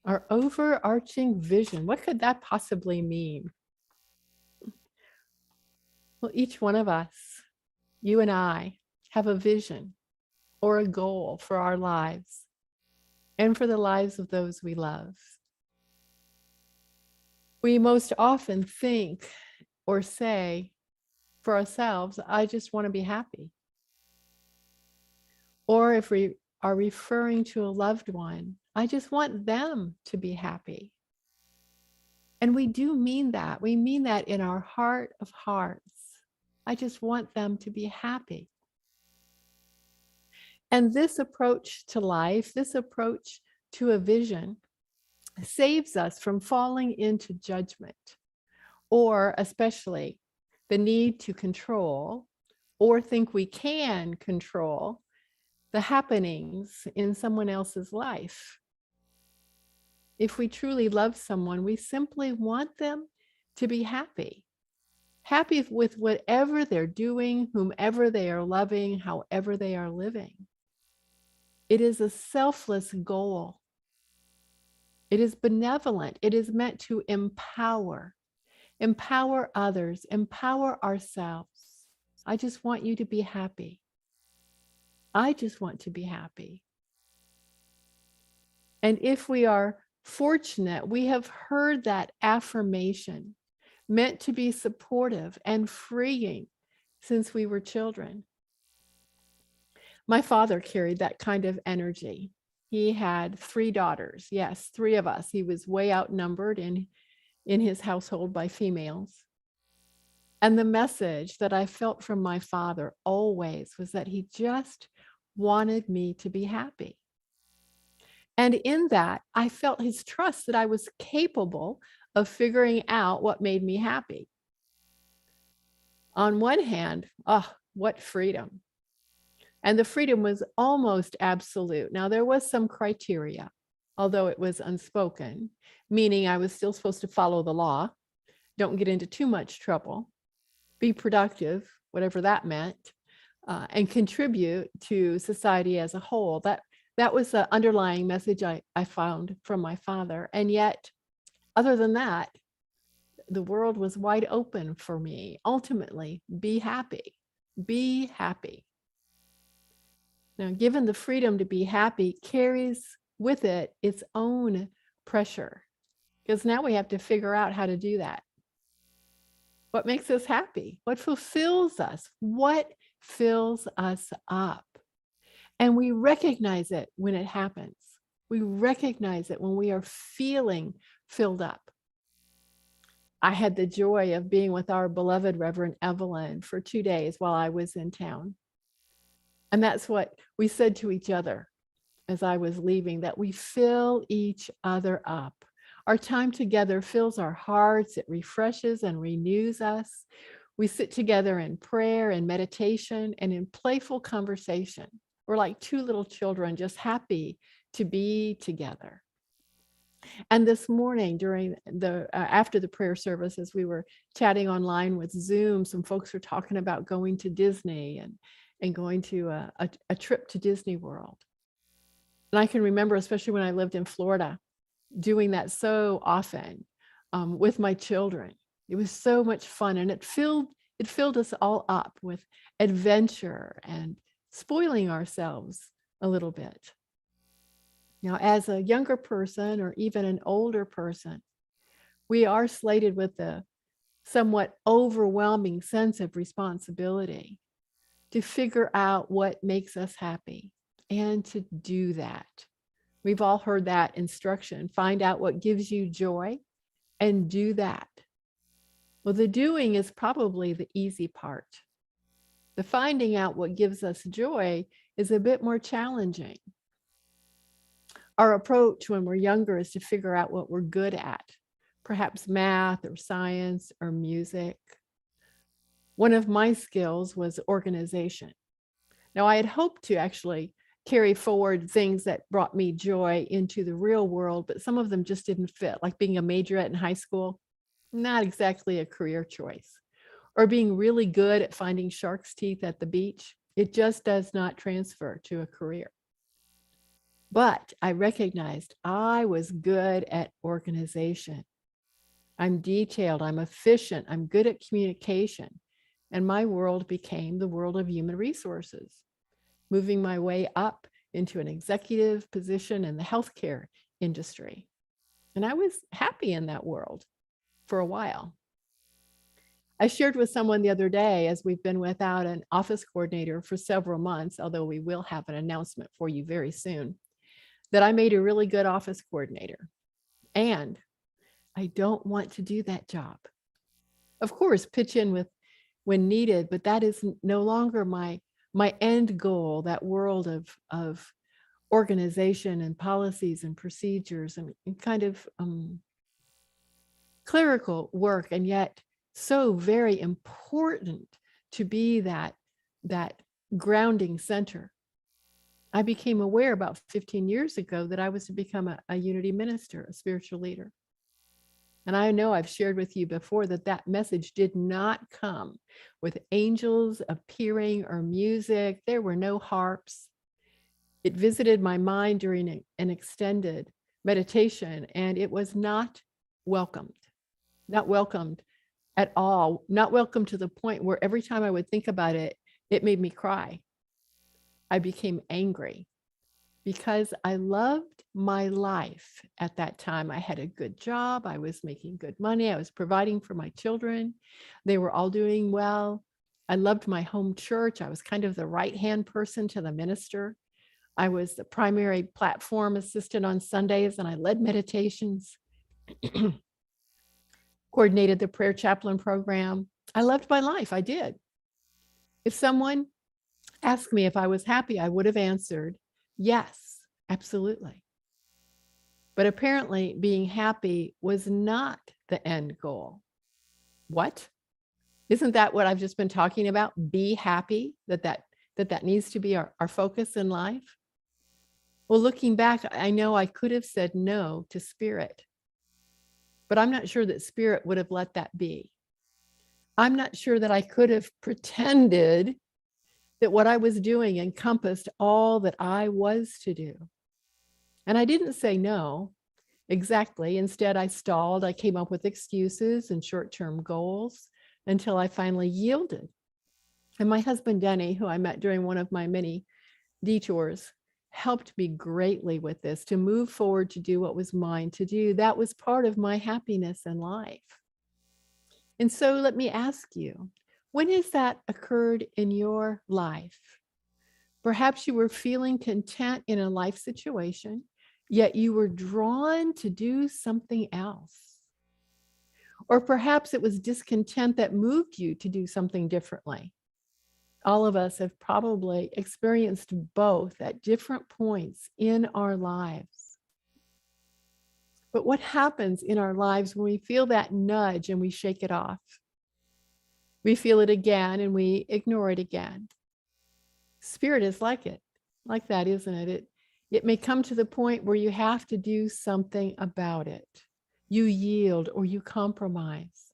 Our overarching vision. What could that possibly mean? Well, each one of us, you and I, have a vision or a goal for our lives and for the lives of those we love. We most often think or say for ourselves, I just want to be happy. Or if we are referring to a loved one, I just want them to be happy. And we do mean that. We mean that in our heart of hearts. I just want them to be happy. And this approach to life, this approach to a vision, saves us from falling into judgment, or especially the need to control or think we can control the happenings in someone else's life. If we truly love someone, we simply want them to be happy. Happy with whatever they're doing, whomever they are loving, however they are living. It is a selfless goal. It is benevolent. It is meant to empower others, empower ourselves. I just want you to be happy. I just want to be happy. And if we are fortunate, we have heard that affirmation meant to be supportive and freeing since we were children. My father carried that kind of energy. He had 3 daughters. Yes, 3 of us. He was way outnumbered in his household by females. And the message that I felt from my father always was that he just wanted me to be happy. And in that, I felt his trust that I was capable of figuring out what made me happy. On one hand, what freedom. And the freedom was almost absolute. Now, there was some criteria, although it was unspoken, meaning I was still supposed to follow the law, don't get into too much trouble, be productive, whatever that meant, and contribute to society as a whole. That was the underlying message I found from my father. And yet, other than that, the world was wide open for me. Ultimately, be happy. Be happy. Now, given the freedom to be happy carries with it its own pressure, because now we have to figure out how to do that. What makes us happy? What fulfills us? What fills us up? And we recognize it when it happens. We recognize it when we are feeling filled up. I had the joy of being with our beloved Reverend Evelyn for 2 days while I was in town. And that's what we said to each other as I was leaving, that we fill each other up. Our time together fills our hearts, it refreshes and renews us. We sit together in prayer and meditation and in playful conversation. We're like 2 little children, just happy to be together. And this morning, during after the prayer service, as we were chatting online with Zoom, some folks were talking about going to Disney and going to a trip to Disney World. And I can remember, especially when I lived in Florida, doing that so often with my children. It was so much fun, and it filled us all up with adventure and spoiling ourselves a little bit. Now, as a younger person or even an older person, we are slated with the somewhat overwhelming sense of responsibility to figure out what makes us happy and to do that. We've all heard that instruction. Find out what gives you joy and do that. Well, the doing is probably the easy part. The finding out what gives us joy is a bit more challenging. Our approach when we're younger is to figure out what we're good at, perhaps math or science or music. One of my skills was organization. Now, I had hoped to actually carry forward things that brought me joy into the real world, but some of them just didn't fit, like being a majorette in high school, not exactly a career choice, or being really good at finding shark's teeth at the beach. It just does not transfer to a career. But I recognized I was good at organization. I'm detailed, I'm efficient, I'm good at communication. And my world became the world of human resources, moving my way up into an executive position in the healthcare industry. And I was happy in that world for a while. I shared with someone the other day, as we've been without an office coordinator for several months, although we will have an announcement for you very soon, that I made a really good office coordinator. And I don't want to do that job. Of course, pitch in with when needed, but that is no longer my end goal, that world of organization and policies and procedures and kind of clerical work, and yet so very important to be that grounding center. I became aware about 15 years ago that I was to become a unity minister, a spiritual leader. And I know I've shared with you before that message did not come with angels appearing or music. There were no harps. It visited my mind during an extended meditation, and it was not welcomed at all, not welcomed to the point where every time I would think about it, it made me cry. I became angry because I loved my life at that time. I had a good job. I was making good money. I was providing for my children. They were all doing well. I loved my home church. I was kind of the right-hand person to the minister. I was the primary platform assistant on Sundays, and I led meditations, coordinated the prayer chaplain program. I loved my life. I did. If someone asked me if I was happy, I would have answered, yes, absolutely. But apparently being happy was not the end goal. What? Isn't that what I've just been talking about? Be happy, that needs to be our focus in life. Well, looking back, I know I could have said no to spirit, but I'm not sure that spirit would have let that be. I'm not sure that I could have pretended that what I was doing encompassed all that I was to do. And I didn't say no exactly. Instead, I stalled. I came up with excuses and short-term goals until I finally yielded. And my husband, Denny, who I met during one of my many detours, helped me greatly with this, to move forward, to do what was mine to do. That was part of my happiness in life. And so let me ask you, when has that occurred in your life? Perhaps you were feeling content in a life situation, yet you were drawn to do something else. Or perhaps it was discontent that moved you to do something differently. All of us have probably experienced both at different points in our lives. But what happens in our lives when we feel that nudge and we shake it off? We feel it again and we ignore it again. Spirit is like that, isn't it? It may come to the point where you have to do something about it. You yield or you compromise.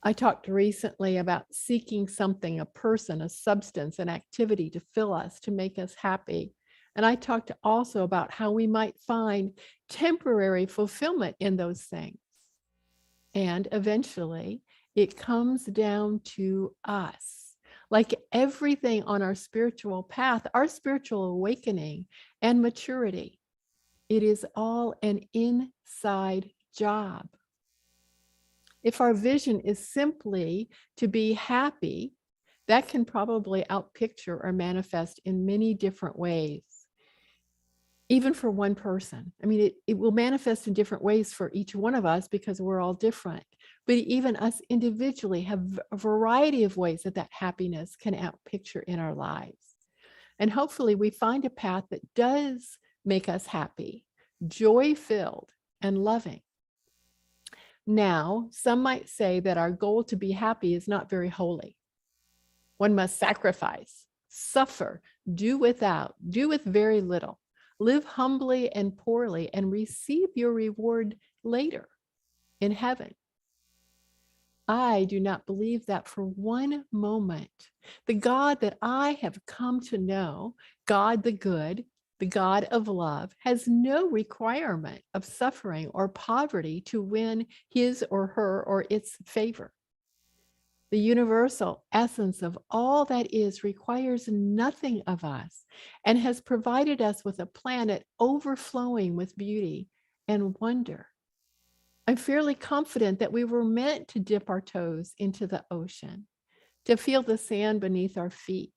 I talked recently about seeking something, a person, a substance, an activity to fill us, to make us happy. And I talked also about how we might find temporary fulfillment in those things. And eventually, it comes down to us. Like everything on our spiritual path, our spiritual awakening and maturity, it is all an inside job. If our vision is simply to be happy, that can probably outpicture or manifest in many different ways, even for one person. I mean, it will manifest in different ways for each one of us because we're all different. But even us individually have a variety of ways that happiness can outpicture in our lives. And hopefully we find a path that does make us happy, joy-filled, and loving. Now, some might say that our goal to be happy is not very holy. One must sacrifice, suffer, do without, do with very little, live humbly and poorly, and receive your reward later in heaven. I do not believe that for one moment. The God that I have come to know, God the good, The God of love has no requirement of suffering or poverty to win his or her or its favor. The universal essence of all that is requires nothing of us and has provided us with a planet overflowing with beauty and wonder. I'm fairly confident that we were meant to dip our toes into the ocean, to feel the sand beneath our feet,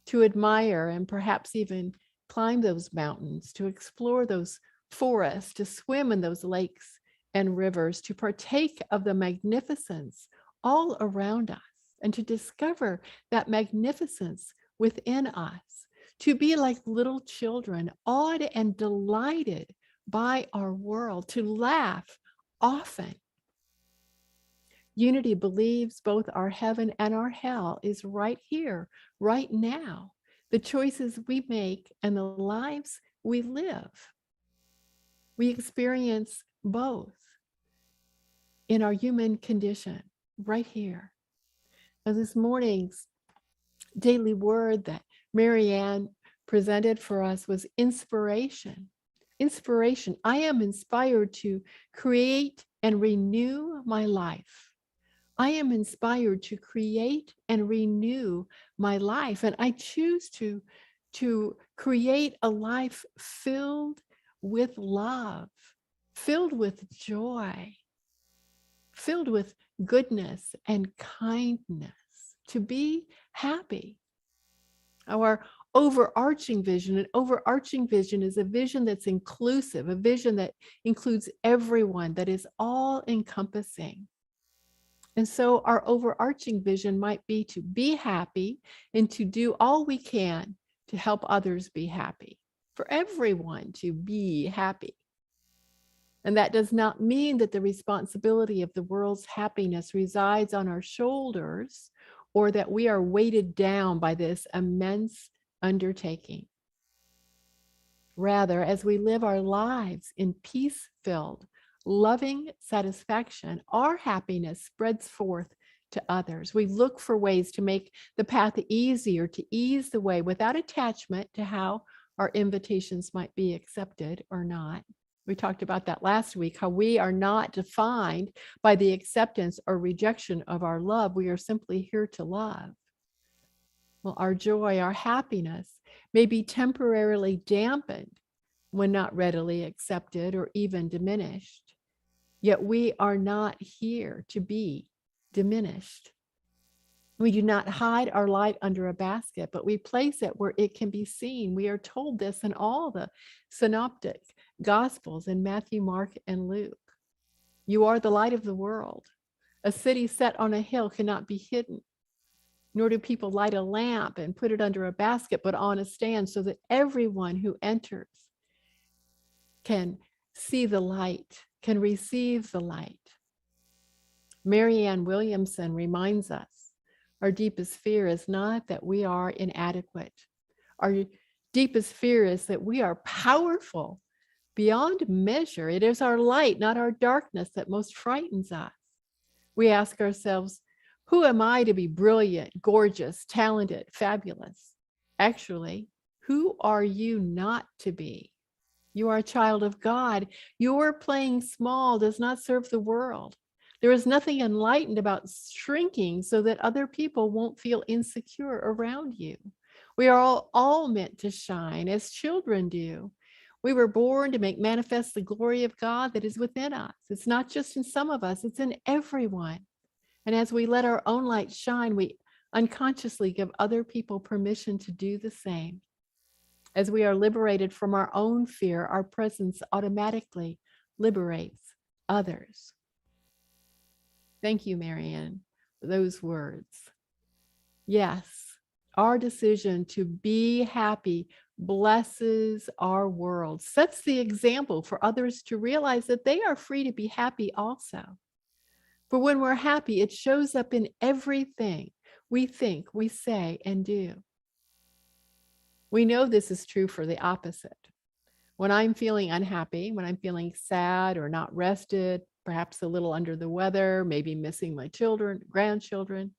to admire and perhaps even climb those mountains, to explore those forests, to swim in those lakes and rivers, to partake of the magnificence all around us, and to discover that magnificence within us, to be like little children, awed and delighted by our world, to laugh often. Unity believes both our heaven and our hell is right here, right now. The choices we make and the lives we live. We experience both in our human condition right here. Now, this morning's daily word that Marianne presented for us was inspiration. Inspiration. I am inspired to create and renew my life. I am inspired to create and renew my life. And I choose to create a life filled with love, filled with joy, filled with goodness and kindness, to be happy. Our overarching vision, an overarching vision is a vision that's inclusive, a vision that includes everyone, that is all-encompassing. And so our overarching vision might be to be happy and to do all we can to help others be happy, for everyone to be happy. And that does not mean that the responsibility of the world's happiness resides on our shoulders, or that we are weighted down by this immense undertaking. Rather, as we live our lives in peace-filled, loving satisfaction, our happiness spreads forth to others. We look for ways to make the path easier, to ease the way without attachment to how our invitations might be accepted or not. We talked about that last week, how we are not defined by the acceptance or rejection of our love. We are simply here to love. Well, our joy, our happiness may be temporarily dampened when not readily accepted or even diminished. Yet we are not here to be diminished. We do not hide our light under a basket, but we place it where it can be seen. We are told this in all the synoptic gospels in Matthew, Mark, and Luke. You are the light of the world. A city set on a hill cannot be hidden, nor do people light a lamp and put it under a basket, but on a stand, so that everyone who enters can see the light, can receive the light. Marianne Williamson reminds us, our deepest fear is not that we are inadequate. Our deepest fear is that we are powerful beyond measure. It is our light, not our darkness, that most frightens us. We ask ourselves, who am I to be brilliant, gorgeous, talented, fabulous? Actually, who are you not to be? You are a child of God. Your playing small does not serve the world. There is nothing enlightened about shrinking so that other people won't feel insecure around you. We are all meant to shine as children do. We were born to make manifest the glory of God that is within us. It's not just in some of us, it's in everyone. And as we let our own light shine, we unconsciously give other people permission to do the same. As we are liberated from our own fear, our presence automatically liberates others. Thank you, Marianne, for those words. Yes, our decision to be happy blesses our world, sets the example for others to realize that they are free to be happy also. For when we're happy, it shows up in everything we think, we say, and do. We know this is true for the opposite. When I'm feeling unhappy, when I'm feeling sad or not rested, perhaps a little under the weather, maybe missing my children, grandchildren,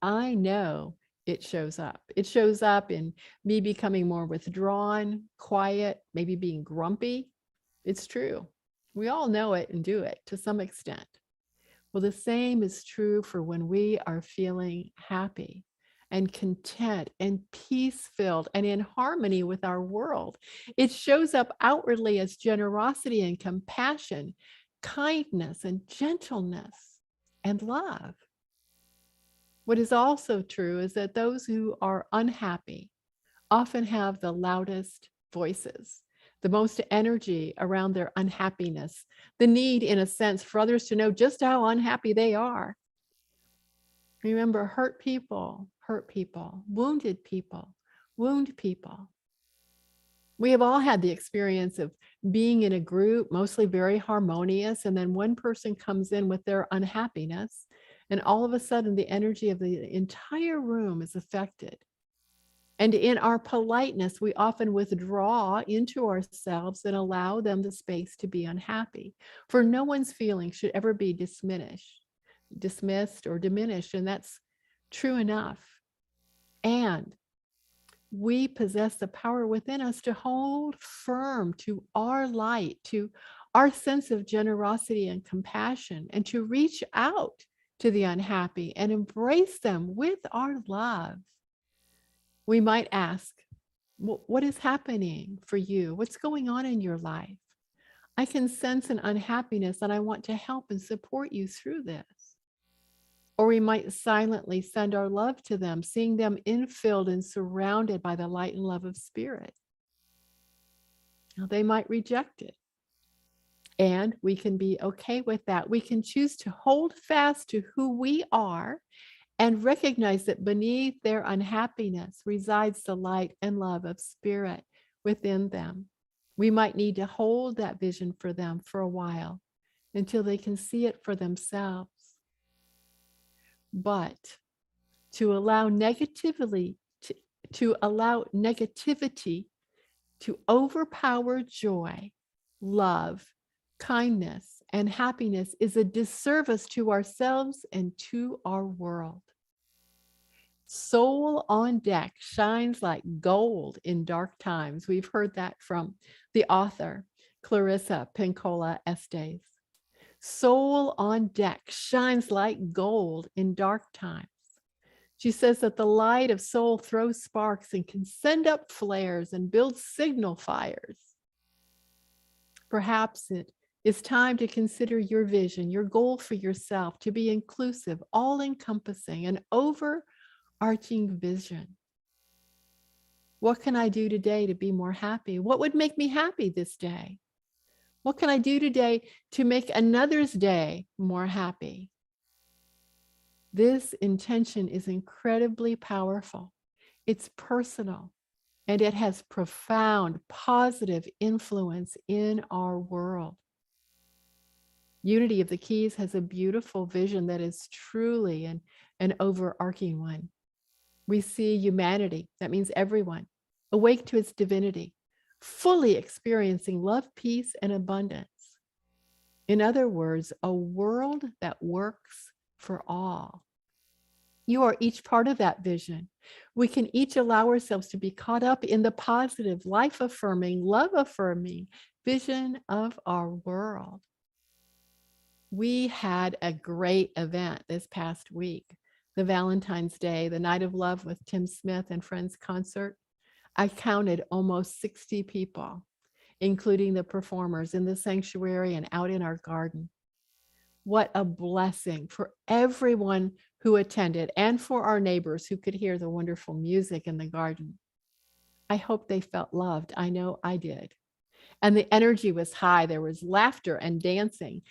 I know it shows up. It shows up in me becoming more withdrawn, quiet, maybe being grumpy. It's true. We all know it and do it to some extent. Well, the same is true for when we are feeling happy and content and peace-filled and in harmony with our world. It shows up outwardly as generosity and compassion, kindness and gentleness and love. What is also true is that those who are unhappy often have the loudest voices, the most energy around their unhappiness, the need, in a sense, for others to know just how unhappy they are. Remember, hurt people, wounded people, wound people. We have all had the experience of being in a group, mostly very harmonious, and then one person comes in with their unhappiness, and all of a sudden the energy of the entire room is affected. And in our politeness, we often withdraw into ourselves and allow them the space to be unhappy. For no one's feelings should ever be dismissed or diminished, and that's true enough. And we possess the power within us to hold firm to our light, to our sense of generosity and compassion, and to reach out to the unhappy and embrace them with our love. We might ask, what is happening for you? What's going on in your life? I can sense an unhappiness and I want to help and support you through this. Or we might silently send our love to them, seeing them infilled and surrounded by the light and love of spirit. Now, they might reject it. And we can be okay with that. We can choose to hold fast to who we are and recognize that beneath their unhappiness resides the light and love of spirit within them. We might need to hold that vision for them for a while until they can see it for themselves. But to allow negativity to overpower joy, love, kindness, and happiness is a disservice to ourselves and to our world. Soul on deck shines like gold in dark times. We've heard that from the author, Clarissa Pinkola Estes. Soul on deck shines like gold in dark times. She says that the light of soul throws sparks and can send up flares and build signal fires. Perhaps it is time to consider your vision, your goal for yourself to be inclusive, all-encompassing, an overarching vision. What can I do today to be more happy? What would make me happy this day? What can I do today to make another's day more happy? This intention is incredibly powerful. It's personal, and it has profound positive influence in our world. Unity of the Keys has a beautiful vision that is truly an overarching one. We see humanity, that means everyone, awake to its divinity, fully experiencing love, peace, and abundance. In other words, a world that works for all. You are each part of that vision. We can each allow ourselves to be caught up in the positive, life-affirming, love-affirming vision of our world. We had a great event this past week, the Valentine's Day, the Night of Love with Tim Smith and Friends concert. I counted almost 60 people, including the performers in the sanctuary and out in our garden. What a blessing for everyone who attended and for our neighbors who could hear the wonderful music in the garden. I hope they felt loved. I know I did. And the energy was high. There was laughter and dancing,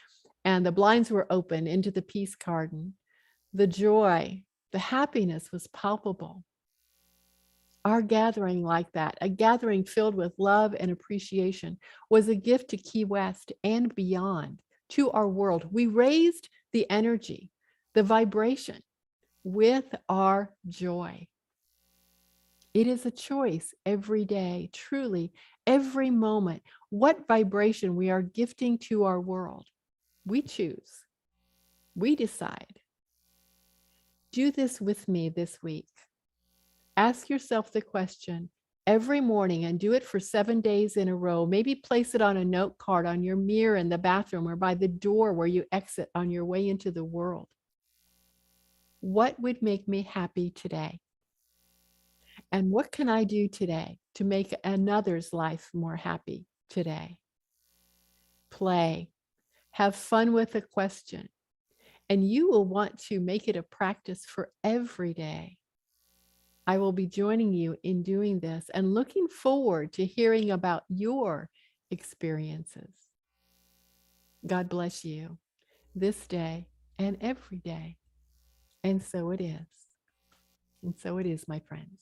and the blinds were open into the peace garden. The joy, the happiness was palpable. Our gathering like that, a gathering filled with love and appreciation, was a gift to Key West and beyond, to our world. We raised the energy, the vibration with our joy. It is a choice every day, truly, every moment, what vibration we are gifting to our world. We choose. We decide. Do this with me this week. Ask yourself the question every morning and do it for 7 days in a row. Maybe place it on a note card on your mirror in the bathroom or by the door where you exit on your way into the world. What would make me happy today? And what can I do today to make another's life more happy today? Play. Have fun with a question. And you will want to make it a practice for every day. I will be joining you in doing this and looking forward to hearing about your experiences. God bless you this day and every day. And so it is. And so it is, my friends.